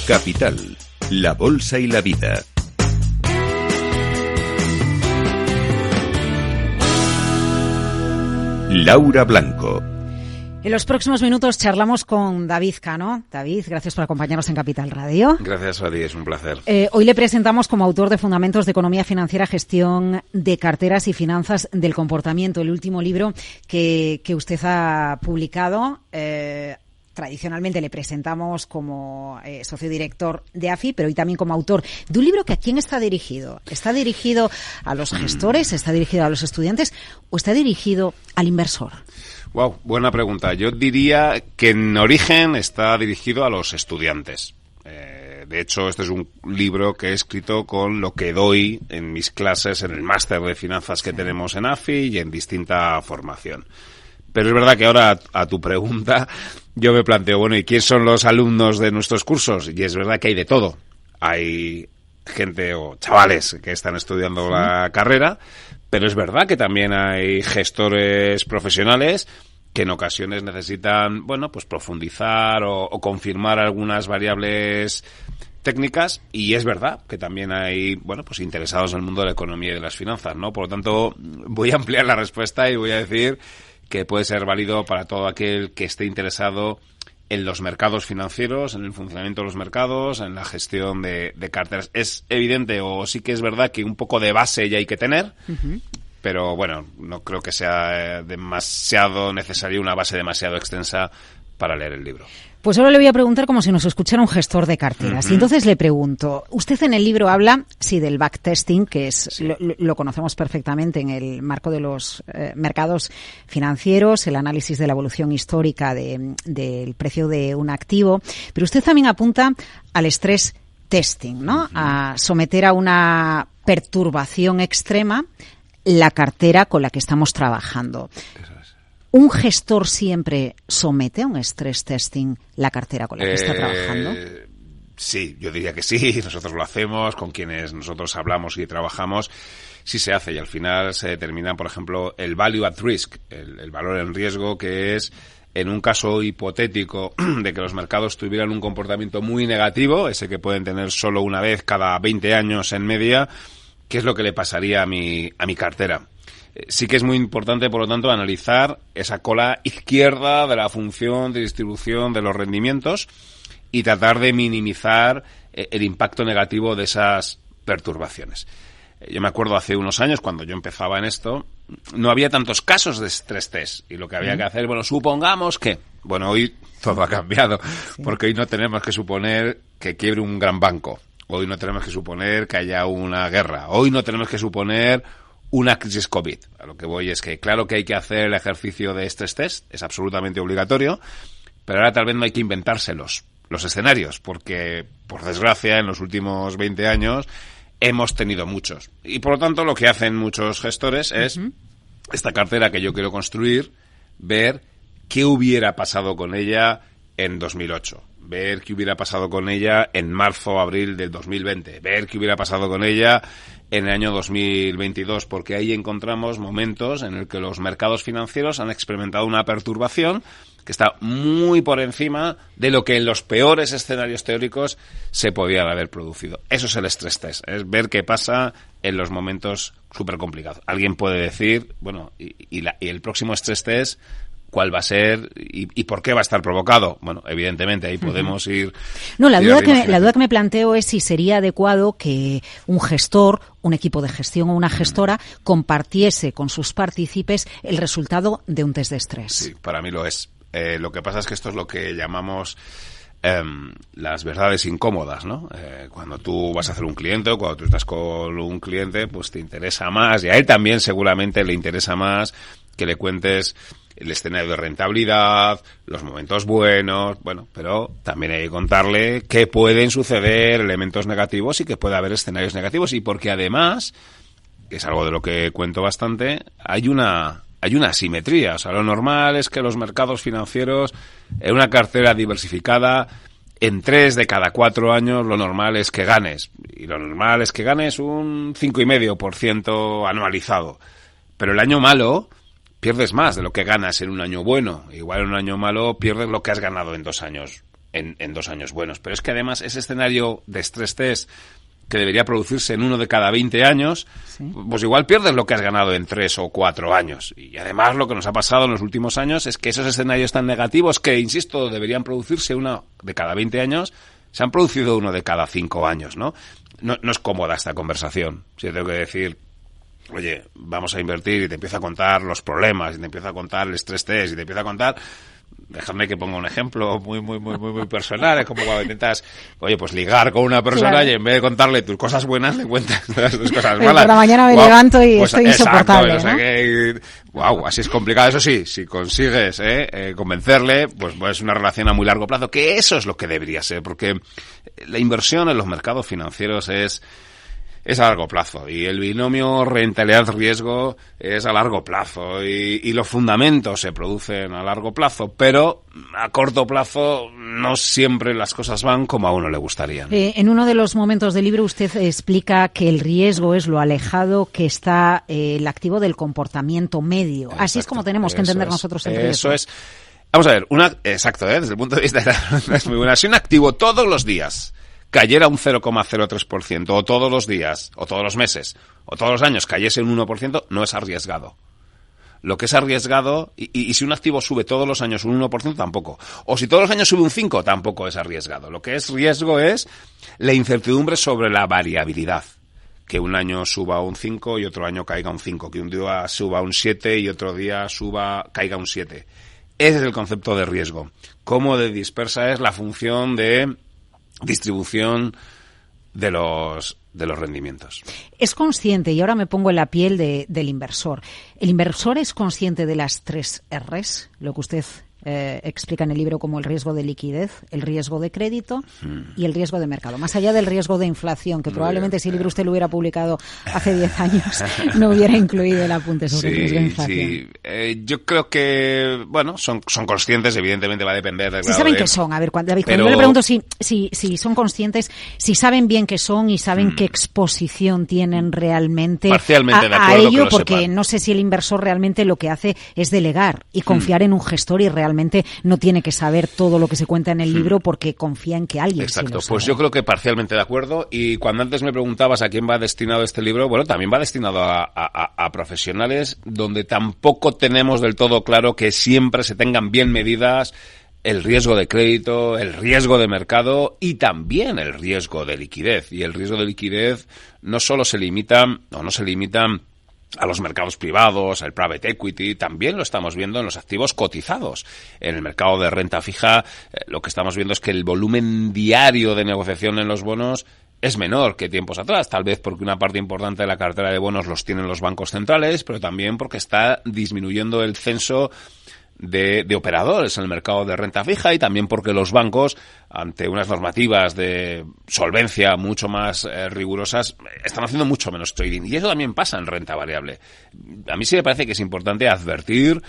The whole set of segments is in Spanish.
Capital, la bolsa y la vida. Laura Blanco. En los próximos minutos charlamos con David Cano. David, gracias por acompañarnos en Capital Radio. Gracias a ti, es un placer. Hoy le presentamos como autor de Fundamentos de Economía Financiera, Gestión de Carteras y Finanzas del Comportamiento, el último libro que usted ha publicado. Tradicionalmente le presentamos como socio director de AFI, pero hoy también como autor de un libro que ¿a quién está dirigido? ¿Está dirigido a los gestores? ¿Está dirigido a los estudiantes? ¿O está dirigido al inversor? Wow, buena pregunta. Yo diría que en origen está dirigido a los estudiantes. De hecho, este es un libro que he escrito con lo que doy en mis clases en el máster de finanzas que tenemos en AFI y en distinta formación. Pero es verdad que ahora, a tu pregunta, yo me planteo, bueno, ¿y quién son los alumnos de nuestros cursos? Y es verdad que hay de todo. Hay gente o chavales que están estudiando la carrera, pero es verdad que también hay gestores profesionales que en ocasiones necesitan, bueno, pues profundizar o confirmar algunas variables técnicas, y es verdad que también hay, bueno, pues interesados en el mundo de la economía y de las finanzas, ¿no? Por lo tanto, voy a ampliar la respuesta y voy a decir que puede ser válido para todo aquel que esté interesado en los mercados financieros, en el funcionamiento de los mercados, en la gestión de carteras. Es evidente, o sí que es verdad, que un poco de base ya hay que tener, pero bueno, no creo que sea demasiado necesario una base demasiado extensa para leer el libro. Pues ahora le voy a preguntar como si nos escuchara un gestor de carteras. Y entonces le pregunto, usted en el libro habla, sí, del backtesting, que es lo conocemos perfectamente en el marco de los mercados financieros, el análisis de la evolución histórica del precio de un activo, pero usted también apunta al stress testing, ¿no? A someter a una perturbación extrema la cartera con la que estamos trabajando. ¿Un gestor siempre somete a un stress testing la cartera con la que está trabajando? Sí, yo diría que sí. Nosotros lo hacemos, con quienes nosotros hablamos y trabajamos, sí se hace. Y al final se determina, por ejemplo, el value at risk, el valor en riesgo, que es, en un caso hipotético de que los mercados tuvieran un comportamiento muy negativo, ese que pueden tener solo una vez cada 20 años en media, ¿qué es lo que le pasaría a mi cartera? Sí que es muy importante, por lo tanto, analizar esa cola izquierda de la función de distribución de los rendimientos y tratar de minimizar el impacto negativo de esas perturbaciones. Yo me acuerdo hace unos años, cuando yo empezaba en esto, no había tantos casos de stress test, y lo que había que hacer, bueno, supongamos que, bueno, hoy todo ha cambiado, porque hoy no tenemos que suponer que quiebre un gran banco, hoy no tenemos que suponer que haya una guerra, hoy no tenemos que suponer una crisis COVID. A lo que voy es que claro que hay que hacer el ejercicio de stress test, es absolutamente obligatorio, pero ahora tal vez no hay que inventárselos, los escenarios, porque, por desgracia, en los últimos 20 años hemos tenido muchos. Y por lo tanto lo que hacen muchos gestores es, esta cartera que yo quiero construir, ver qué hubiera pasado con ella en 2008. Ver qué hubiera pasado con ella en marzo o abril del 2020. Ver qué hubiera pasado con ella en el año 2022, porque ahí encontramos momentos en el que los mercados financieros han experimentado una perturbación que está muy por encima de lo que en los peores escenarios teóricos se podían haber producido. Eso es el stress test, es ver qué pasa en los momentos súper complicados. Alguien puede decir, bueno, y el próximo stress test, ¿cuál va a ser y por qué va a estar provocado? Bueno, evidentemente ahí podemos ir. No, la duda que me planteo es si sería adecuado que un gestor, un equipo de gestión o una gestora compartiese con sus partícipes el resultado de un test de estrés. Sí, para mí lo es. Lo que pasa es que esto es lo que llamamos las verdades incómodas, ¿no? Cuando tú vas a hacer un cliente o cuando tú estás con un cliente, pues te interesa más, y a él también seguramente le interesa más que le cuentes el escenario de rentabilidad, los momentos buenos, bueno, pero también hay que contarle que pueden suceder elementos negativos y que puede haber escenarios negativos, y porque además, que es algo de lo que cuento bastante, hay una asimetría. O sea, lo normal es que los mercados financieros, en una cartera diversificada, en 3 de cada 4 años lo normal es que ganes. Y lo normal es que ganes un 5,5% anualizado. Pero el año malo pierdes más de lo que ganas en un año bueno. Igual en un año malo pierdes lo que has ganado en 2 años en 2 años buenos. Pero es que además ese escenario de stress test que debería producirse en 1 de cada 20 años, pues igual pierdes lo que has ganado en 3 o 4 años. Y además lo que nos ha pasado en los últimos años es que esos escenarios tan negativos que, insisto, deberían producirse 1 de cada 20 años, se han producido 1 de cada 5 años, ¿no? No es cómoda esta conversación. Si tengo que decir, oye, vamos a invertir y te empiezo a contar los problemas, y te empiezo a contar el stress test, y te empiezo a contar... Déjame que ponga un ejemplo muy personal. Es como cuando intentas, oye, pues ligar con una persona, claro, y en vez de contarle tus cosas buenas, le cuentas tus cosas malas. Por la mañana me levanto y pues estoy insoportable, ¿no? O sea que, así es complicado. Eso sí, si consigues convencerle, pues es una relación a muy largo plazo, que eso es lo que debería ser, porque la inversión en los mercados financieros es a largo plazo, y el binomio rentabilidad-riesgo es a largo plazo, y los fundamentos se producen a largo plazo, pero a corto plazo no siempre las cosas van como a uno le gustaría. En uno de los momentos del libro usted explica que el riesgo es lo alejado que está el activo del comportamiento medio. Exacto. Así es como tenemos que entender nosotros el riesgo. Eso es. Vamos a ver, exacto, desde el punto de vista es muy buena. Si un activo todos los días cayera un 0,03%, o todos los días, o todos los meses, o todos los años cayese un 1%, no es arriesgado. Lo que es arriesgado, y si un activo sube todos los años un 1%, tampoco. O si todos los años sube un 5%, tampoco es arriesgado. Lo que es riesgo es la incertidumbre sobre la variabilidad. Que un año suba un 5 y otro año caiga un 5. Que un día suba un 7 y otro día caiga un 7. Ese es el concepto de riesgo. Cómo de dispersa es la función de distribución de los rendimientos. Es consciente, y ahora me pongo en la piel del inversor. ¿El inversor es consciente de las 3 R's? Lo que usted explica en el libro como el riesgo de liquidez, el riesgo de crédito y el riesgo de mercado. Más allá del riesgo de inflación, que probablemente si el libro usted lo hubiera publicado hace 10 años no hubiera incluido el apunte sobre el riesgo de inflación. Sí. Yo creo que, bueno, son conscientes, evidentemente va a depender del grado. Si saben qué son, a ver, David, cuando yo le pregunto si son conscientes, si saben bien qué son y saben qué exposición tienen realmente a ello, porque sepan. No sé si el inversor realmente lo que hace es delegar y confiar en un gestor y realmente no tiene que saber todo lo que se cuenta en el libro porque confía en que alguien Exacto, sí lo sabe. Pues yo creo que parcialmente de acuerdo, y cuando antes me preguntabas a quién va destinado este libro, bueno, también va destinado a profesionales donde tampoco tenemos del todo claro que siempre se tengan bien medidas el riesgo de crédito, el riesgo de mercado y también el riesgo de liquidez. Y el riesgo de liquidez no solo se limita a los mercados privados, al private equity, también lo estamos viendo en los activos cotizados. En el mercado de renta fija, lo que estamos viendo es que el volumen diario de negociación en los bonos es menor que tiempos atrás, tal vez porque una parte importante de la cartera de bonos los tienen los bancos centrales, pero también porque está disminuyendo el censo de operadores en el mercado de renta fija, y también porque los bancos, ante unas normativas de solvencia mucho más rigurosas, están haciendo mucho menos trading. Y eso también pasa en renta variable. A mí sí me parece que es importante advertir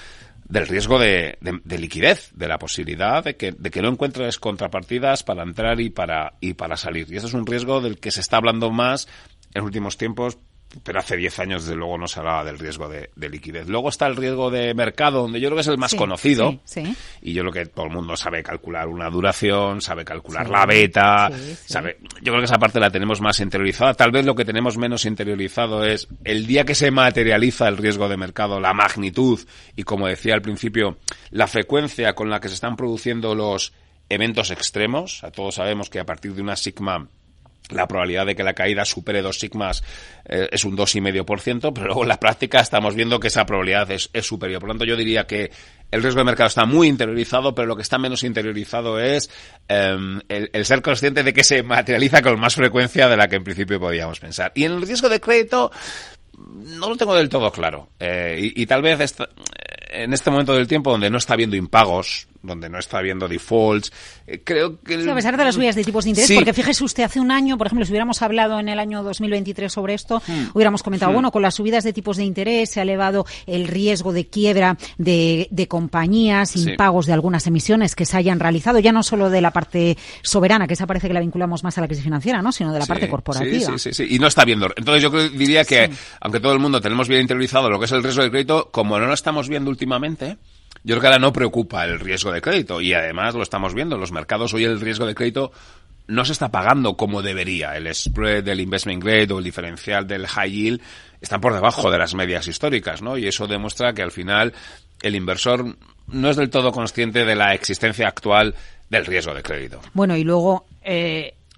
del riesgo de liquidez, de la posibilidad de que no encuentres contrapartidas para entrar y para salir. Y eso es un riesgo del que se está hablando más en los últimos tiempos, pero hace 10 años, desde luego, no se hablaba del riesgo de liquidez. Luego está el riesgo de mercado, donde yo creo que es el más conocido. Sí. Y yo creo que todo el mundo sabe calcular una duración, sabe calcular la beta, sabe. Yo creo que esa parte la tenemos más interiorizada. Tal vez lo que tenemos menos interiorizado es el día que se materializa el riesgo de mercado, la magnitud y, como decía al principio, la frecuencia con la que se están produciendo los eventos extremos. Todos sabemos que a partir de una sigma la probabilidad de que la caída supere 2 sigmas es un 2,5%, pero luego en la práctica estamos viendo que esa probabilidad es superior. Por lo tanto, yo diría que el riesgo de mercado está muy interiorizado, pero lo que está menos interiorizado es el ser consciente de que se materializa con más frecuencia de la que en principio podíamos pensar. Y en el riesgo de crédito no lo tengo del todo claro. Y tal vez en este momento del tiempo donde no está habiendo impagos, donde no está habiendo defaults, creo que... Sí, a pesar de las subidas de tipos de interés, porque fíjese usted, hace un año, por ejemplo, si hubiéramos hablado en el año 2023 sobre esto, hubiéramos comentado, bueno, con las subidas de tipos de interés se ha elevado el riesgo de quiebra de compañías, impagos de algunas emisiones que se hayan realizado, ya no solo de la parte soberana, que esa parece que la vinculamos más a la crisis financiera, ¿no?, sino de la parte corporativa. Sí, y no está viendo. Entonces yo diría que, aunque todo el mundo tenemos bien interiorizado lo que es el riesgo de crédito, como no lo estamos viendo últimamente, Yo creo que ahora no preocupa el riesgo de crédito y además lo estamos viendo en los mercados. Hoy el riesgo de crédito no se está pagando como debería. El spread del investment grade o el diferencial del high yield están por debajo de las medias históricas, ¿no? Y eso demuestra que al final el inversor no es del todo consciente de la existencia actual del riesgo de crédito. Bueno, y luego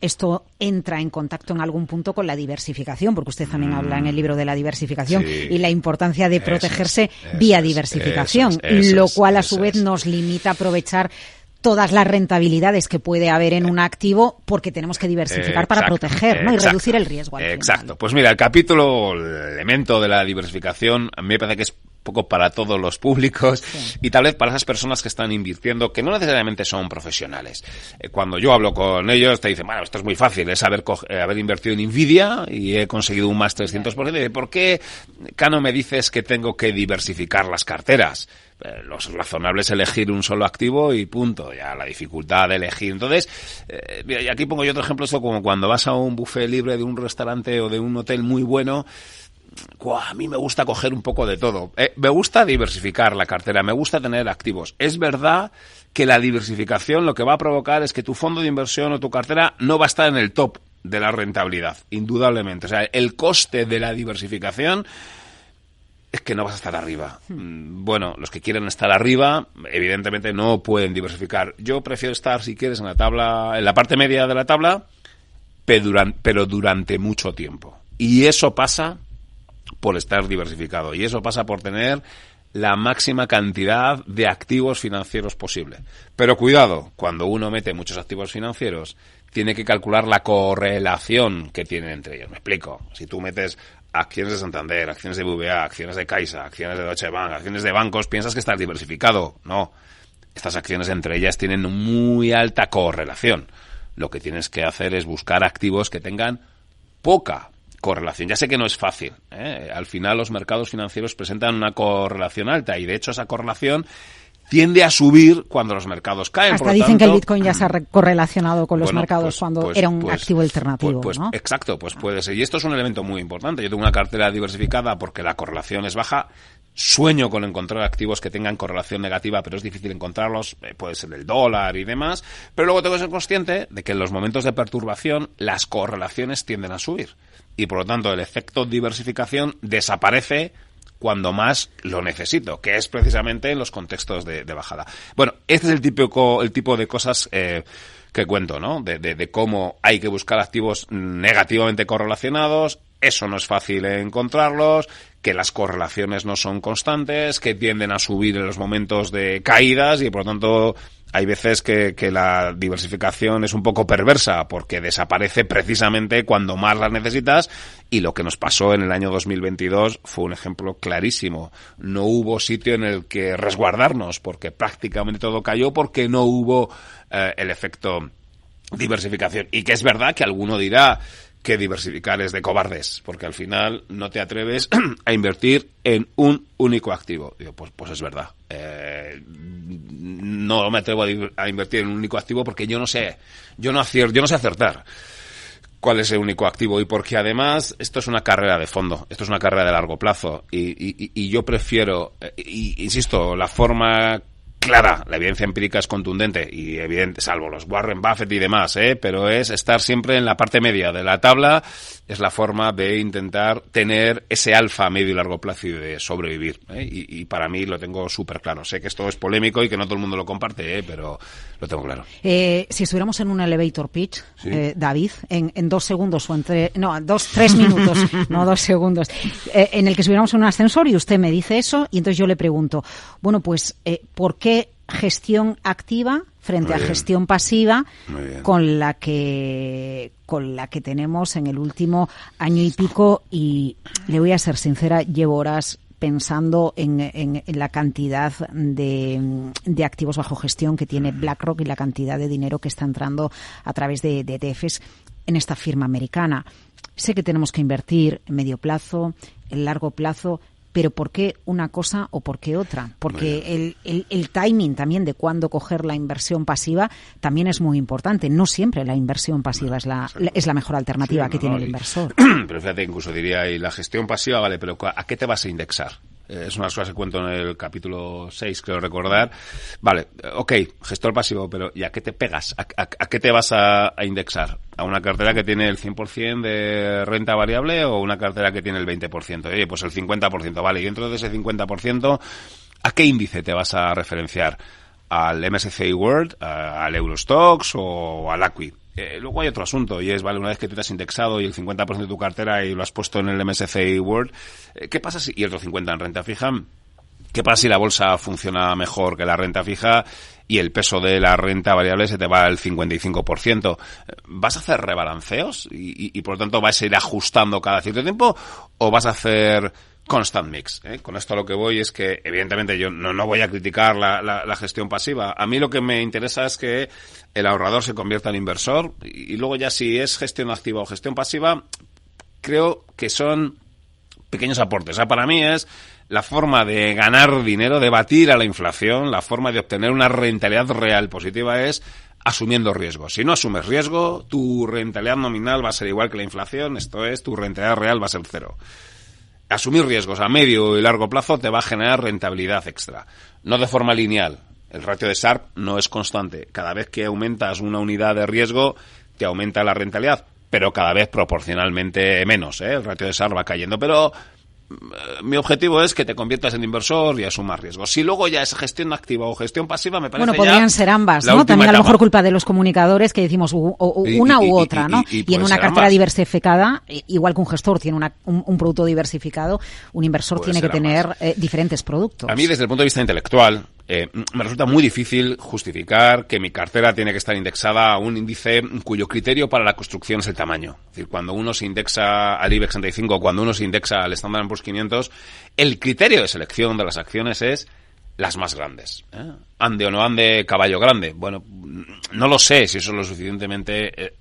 esto entra en contacto en algún punto con la diversificación, porque usted también habla en el libro de la diversificación y la importancia de protegerse vía diversificación, lo cual a su vez nos limita a aprovechar todas las rentabilidades que puede haber en un activo porque tenemos que diversificar para proteger, ¿no? Y reducir el riesgo al final. Exacto. Pues mira, el elemento de la diversificación a mí me parece que es poco para todos los públicos y tal vez para esas personas que están invirtiendo que no necesariamente son profesionales. Cuando yo hablo con ellos te dicen, bueno, esto es muy fácil, es haber invertido en Nvidia y he conseguido un más 300%. ¿Por qué, Cano, me dices que tengo que diversificar las carteras? Lo razonable es elegir un solo activo y punto, ya la dificultad de elegir. Entonces, mira, y aquí pongo yo otro ejemplo, esto como cuando vas a un buffet libre de un restaurante o de un hotel muy bueno. A mí me gusta coger un poco de todo. Me gusta diversificar la cartera, me gusta tener activos. Es verdad que la diversificación lo que va a provocar es que tu fondo de inversión o tu cartera no va a estar en el top de la rentabilidad, indudablemente. O sea, el coste de la diversificación es que no vas a estar arriba. Bueno, los que quieren estar arriba, evidentemente no pueden diversificar. Yo prefiero estar, si quieres, en la parte media de la tabla, pero durante mucho tiempo. Y eso pasa por estar diversificado. Y eso pasa por tener la máxima cantidad de activos financieros posible. Pero cuidado, cuando uno mete muchos activos financieros, tiene que calcular la correlación que tienen entre ellos. Me explico. Si tú metes acciones de Santander, acciones de BBVA, acciones de Caixa, acciones de Deutsche Bank, acciones de bancos, piensas que estás diversificado. No. Estas acciones entre ellas tienen muy alta correlación. Lo que tienes que hacer es buscar activos que tengan poca correlación. Ya sé que no es fácil, ¿eh? Al final los mercados financieros presentan una correlación alta y de hecho esa correlación tiende a subir cuando los mercados caen. Hasta dicen que el Bitcoin ya se ha correlacionado con los mercados cuando era un activo alternativo, ¿no? Exacto, pues puede ser. Y esto es un elemento muy importante. Yo tengo una cartera diversificada porque la correlación es baja. Sueño con encontrar activos que tengan correlación negativa, pero es difícil encontrarlos. Puede ser el dólar y demás. Pero luego tengo que ser consciente de que en los momentos de perturbación las correlaciones tienden a subir. Y por lo tanto el efecto diversificación desaparece cuando más lo necesito, que es precisamente en los contextos de bajada. Bueno, este es el tipo de cosas que cuento, ¿no? De cómo hay que buscar activos negativamente correlacionados. Eso no es fácil encontrarlos, que las correlaciones no son constantes, que tienden a subir en los momentos de caídas y por lo tanto hay veces que la diversificación es un poco perversa porque desaparece precisamente cuando más las necesitas y lo que nos pasó en el año 2022 fue un ejemplo clarísimo. No hubo sitio en el que resguardarnos porque prácticamente todo cayó porque no hubo el efecto diversificación. Y que es verdad que alguno dirá que diversificar es de cobardes, porque al final no te atreves a invertir en un único activo. Digo, pues es verdad. No me atrevo a invertir en un único activo porque yo no sé acertar cuál es el único activo y porque además esto es una carrera de fondo, esto es una carrera de largo plazo y yo prefiero, insisto, la forma clara, la evidencia empírica es contundente y evidente, salvo los Warren Buffett y demás, pero es estar siempre en la parte media de la tabla, es la forma de intentar tener ese alfa a medio y largo plazo y de sobrevivir, y para mí lo tengo súper claro. Sé que esto es polémico y que no todo el mundo lo comparte, pero lo tengo claro. Si estuviéramos en un elevator pitch, ¿sí? David, en 2 segundos o entre, no, 3 minutos, no 2 segundos, en el que estuviéramos en un ascensor y usted me dice eso y entonces yo le pregunto, bueno, pues, ¿por qué gestión activa frente a gestión pasiva con la que tenemos en el último año y pico? Y le voy a ser sincera, llevo horas pensando en la cantidad de activos bajo gestión que tiene BlackRock y la cantidad de dinero que está entrando a través de ETFs en esta firma americana. Sé que tenemos que invertir en medio plazo, en largo plazo, pero ¿por qué una cosa o por qué otra? Porque el timing también de cuándo coger la inversión pasiva también es muy importante. No siempre la inversión pasiva es la mejor alternativa que tiene el inversor. Pero fíjate, incluso diría, y la gestión pasiva, vale, pero ¿a qué te vas a indexar? Es una de las cosas que cuento en el capítulo 6, creo recordar. Vale, ok, gestor pasivo, pero ¿y a qué te pegas? ¿A qué te vas a indexar? ¿A una cartera que tiene el 100% de renta variable o una cartera que tiene el 20%? Oye, pues el 50%, vale. Y dentro de ese 50%, ¿a qué índice te vas a referenciar? ¿Al MSCI World, al Eurostoxx o al ACWI? Luego hay otro asunto y es, vale, una vez que tú te has indexado y el 50% de tu cartera y lo has puesto en el MSCI World, ¿qué pasa si, y el otro 50% en renta fija? ¿Qué pasa si la bolsa funciona mejor que la renta fija y el peso de la renta variable se te va al 55%? ¿Vas a hacer rebalanceos y por lo tanto vas a ir ajustando cada cierto tiempo o vas a hacer constant mix? Con esto a lo que voy es que, evidentemente, yo no voy a criticar la gestión pasiva. A mí lo que me interesa es que el ahorrador se convierta en inversor y luego ya si es gestión activa o gestión pasiva, creo que son pequeños aportes. O sea, para mí es la forma de ganar dinero, de batir a la inflación, la forma de obtener una rentabilidad real positiva es asumiendo riesgo. Si no asumes riesgo, tu rentabilidad nominal va a ser igual que la inflación, esto es, tu rentabilidad real va a ser cero. Asumir riesgos a medio y largo plazo te va a generar rentabilidad extra. No de forma lineal. El ratio de Sharpe no es constante. Cada vez que aumentas una unidad de riesgo, te aumenta la rentabilidad, pero cada vez proporcionalmente menos. El ratio de Sharpe va cayendo, pero mi objetivo es que te conviertas en inversor y asumas riesgos. Si luego ya es gestión activa o gestión pasiva, me parece bueno, podrían ser ambas, ¿no? También a lo mejor culpa de los comunicadores que decimos una u otra, ¿no? Y en una cartera diversificada, igual que un gestor tiene un producto diversificado, un inversor tiene que tener diferentes productos. A mí, desde el punto de vista intelectual, me resulta muy difícil justificar que mi cartera tiene que estar indexada a un índice cuyo criterio para la construcción es el tamaño. Es decir, cuando uno se indexa al IBEX 35, cuando uno se indexa al Standard & Poor's 500, el criterio de selección de las acciones es las más grandes. Ande o no ande caballo grande. Bueno, no lo sé si eso es lo suficientemente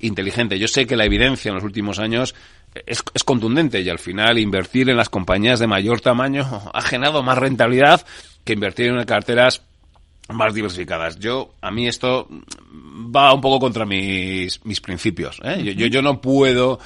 inteligente. Yo sé que la evidencia en los últimos años es contundente y al final invertir en las compañías de mayor tamaño ha generado más rentabilidad que invertir en carteras más diversificadas. A mí esto va un poco contra mis principios. Yo no puedo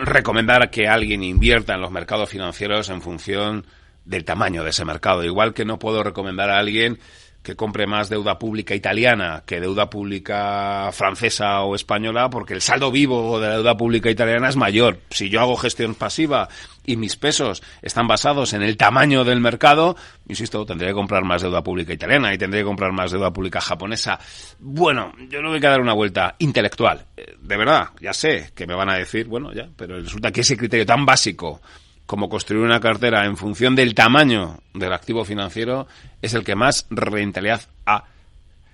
recomendar que alguien invierta en los mercados financieros en función del tamaño de ese mercado. Igual que no puedo recomendar a alguien que compre más deuda pública italiana que deuda pública francesa o española, porque el saldo vivo de la deuda pública italiana es mayor. Si yo hago gestión pasiva y mis pesos están basados en el tamaño del mercado, insisto, tendría que comprar más deuda pública italiana y tendría que comprar más deuda pública japonesa. Bueno, yo le voy a dar una vuelta intelectual. De verdad, ya sé que me van a decir, bueno, ya, pero resulta que ese criterio tan básico como construir una cartera en función del tamaño del activo financiero es el que más rentabilidad ha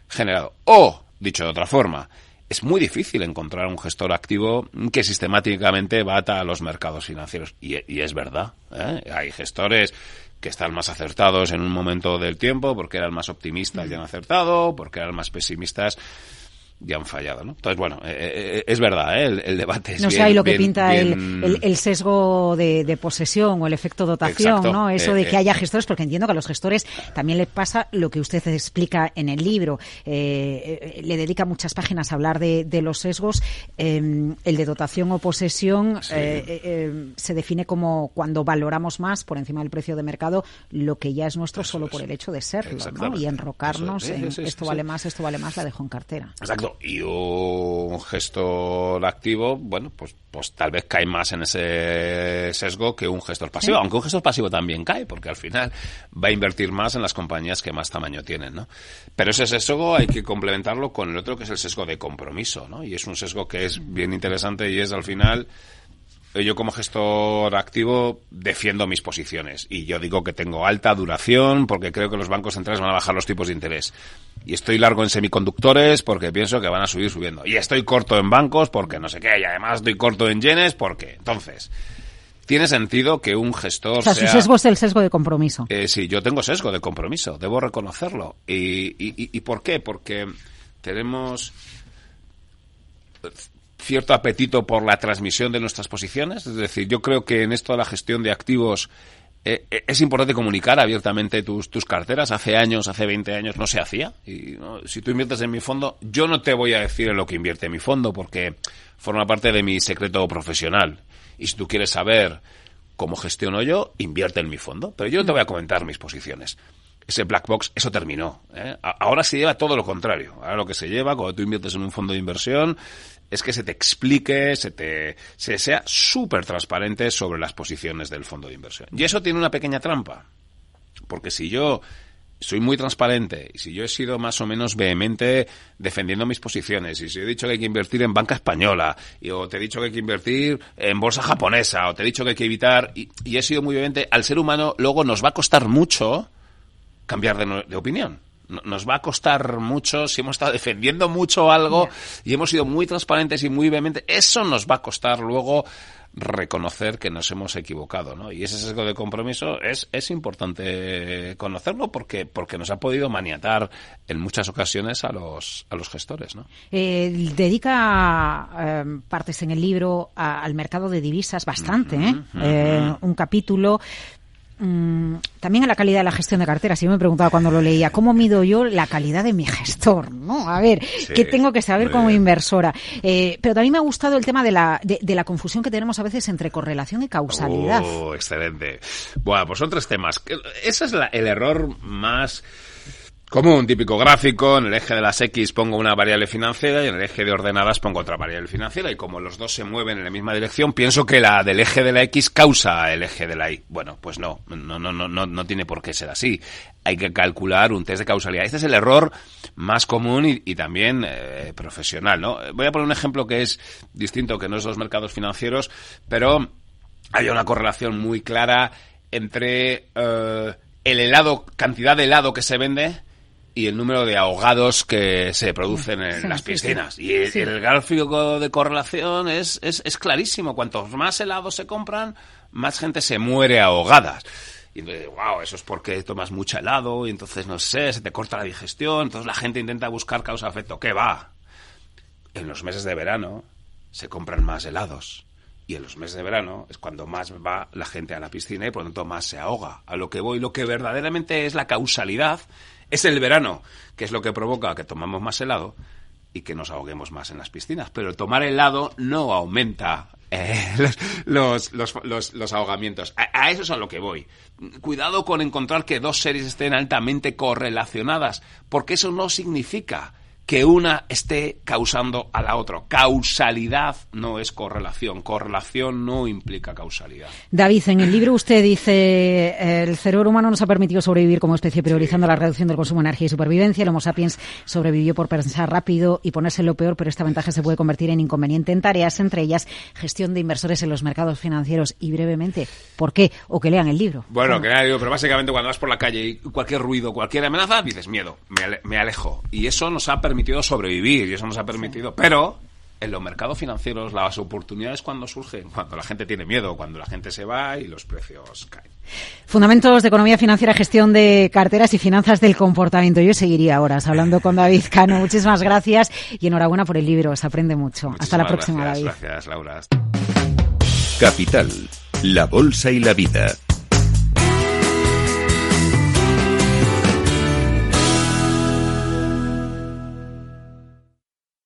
generado. O, dicho de otra forma, es muy difícil encontrar un gestor activo que sistemáticamente bata a los mercados financieros. Y es verdad, hay gestores que están más acertados en un momento del tiempo porque eran más optimistas y han acertado, porque eran más pesimistas y han fallado, ¿no? Entonces, bueno, es verdad, el debate es no sé, hay lo que pinta el sesgo de posesión o el efecto dotación. Exacto. ¿No? Eso de que haya gestores, porque entiendo que a los gestores también les pasa lo que usted explica en el libro. Le dedica muchas páginas a hablar de los sesgos. El de dotación o posesión se define como cuando valoramos más por encima del precio de mercado lo que ya es nuestro solo por el hecho de serlo, ¿no? Y enrocarnos en esto vale más, la dejo en cartera. Exacto. Y un gestor activo, bueno, pues tal vez cae más en ese sesgo que un gestor pasivo, aunque un gestor pasivo también cae, porque al final va a invertir más en las compañías que más tamaño tienen, ¿no? Pero ese sesgo hay que complementarlo con el otro, que es el sesgo de compromiso, ¿no? Y es un sesgo que es bien interesante y es, al final, yo como gestor activo defiendo mis posiciones y yo digo que tengo alta duración porque creo que los bancos centrales van a bajar los tipos de interés. Y estoy largo en semiconductores porque pienso que van a seguir subiendo. Y estoy corto en bancos porque no sé qué. Y además estoy corto en yenes porque... Entonces, tiene sentido que un gestor sea... su sesgo es el sesgo de compromiso. Sí, yo tengo sesgo de compromiso. Debo reconocerlo. ¿Y por qué? Porque tenemos cierto apetito por la transmisión de nuestras posiciones. Es decir, yo creo que en esto de la gestión de activos es importante comunicar abiertamente tus carteras. Hace años, hace 20 años no se hacía. Y ¿no? Si tú inviertes en mi fondo, yo no te voy a decir en lo que invierte mi fondo porque forma parte de mi secreto profesional. Y si tú quieres saber cómo gestiono yo, invierte en mi fondo. Pero yo no te voy a comentar mis posiciones. Ese black box, eso terminó, ¿eh? Ahora se lleva todo lo contrario. Ahora lo que se lleva cuando tú inviertes en un fondo de inversión es que se te explique, se sea súper transparente sobre las posiciones del fondo de inversión. Y eso tiene una pequeña trampa. Porque si yo soy muy transparente y si yo he sido más o menos vehemente defendiendo mis posiciones y si he dicho que hay que invertir en banca española o te he dicho que hay que invertir en bolsa japonesa o te he dicho que hay que evitar y he sido muy vehemente, al ser humano luego nos va a costar mucho cambiar de opinión. Nos va a costar mucho si hemos estado defendiendo mucho algo y hemos sido muy transparentes y muy vehementes. Eso nos va a costar luego reconocer que nos hemos equivocado, ¿no? Y ese sesgo de compromiso es importante conocerlo porque nos ha podido maniatar en muchas ocasiones a los gestores, ¿no? Dedica partes en el libro al mercado de divisas bastante, un capítulo. También a la calidad de la gestión de carteras. Yo me preguntaba cuando lo leía, ¿cómo mido yo la calidad de mi gestor? ¿No? A ver, sí, ¿qué tengo que saber como inversora? Pero también me ha gustado el tema de la confusión que tenemos a veces entre correlación y causalidad. Oh, excelente. Bueno, pues son 3 temas. Ese es el error más como un típico gráfico. En el eje de las X pongo una variable financiera y en el eje de ordenadas pongo otra variable financiera y como los dos se mueven en la misma dirección, pienso que la del eje de la X causa el eje de la Y. Bueno, pues no tiene por qué ser así. Hay que calcular un test de causalidad. Este es el error más común y también profesional, ¿no? Voy a poner un ejemplo que es distinto, que no es los mercados financieros, pero hay una correlación muy clara entre el helado, cantidad de helado que se vende y el número de ahogados que se producen en las piscinas. Y el gráfico de correlación es clarísimo. Cuantos más helados se compran, más gente se muere ahogada. Y entonces, wow, eso es porque tomas mucho helado y entonces, no sé, se te corta la digestión. Entonces la gente intenta buscar causa-efecto. ¿Qué va? En los meses de verano se compran más helados. Y en los meses de verano es cuando más va la gente a la piscina y por lo tanto más se ahoga. A lo que voy, lo que verdaderamente es la causalidad es el verano, que es lo que provoca que tomamos más helado y que nos ahoguemos más en las piscinas. Pero el tomar helado no aumenta los ahogamientos. A eso es a lo que voy. Cuidado con encontrar que 2 series estén altamente correlacionadas, porque eso no significa que una esté causando a la otra. Causalidad no es correlación. Correlación no implica causalidad. David, en el libro usted dice el cerebro humano nos ha permitido sobrevivir como especie priorizando la reducción del consumo de energía y supervivencia. El Homo sapiens sobrevivió por pensar rápido y ponerse lo peor, pero esta ventaja se puede convertir en inconveniente en tareas, entre ellas gestión de inversores en los mercados financieros. Y brevemente, ¿por qué? O que lean el libro. Bueno, que lean el libro, pero básicamente cuando vas por la calle y cualquier ruido, cualquier amenaza, dices miedo, me alejo. Y eso nos ha permitido sobrevivir y eso nos ha permitido, pero en los mercados financieros las oportunidades cuando surgen, cuando la gente tiene miedo, cuando la gente se va y los precios caen. Fundamentos de economía financiera, gestión de carteras y finanzas del comportamiento. Yo seguiría horas hablando con David Cano. Muchísimas gracias y enhorabuena por el libro, se aprende mucho. Muchísimas hasta la próxima, gracias, David. Gracias, Laura. Capital, la bolsa y la vida.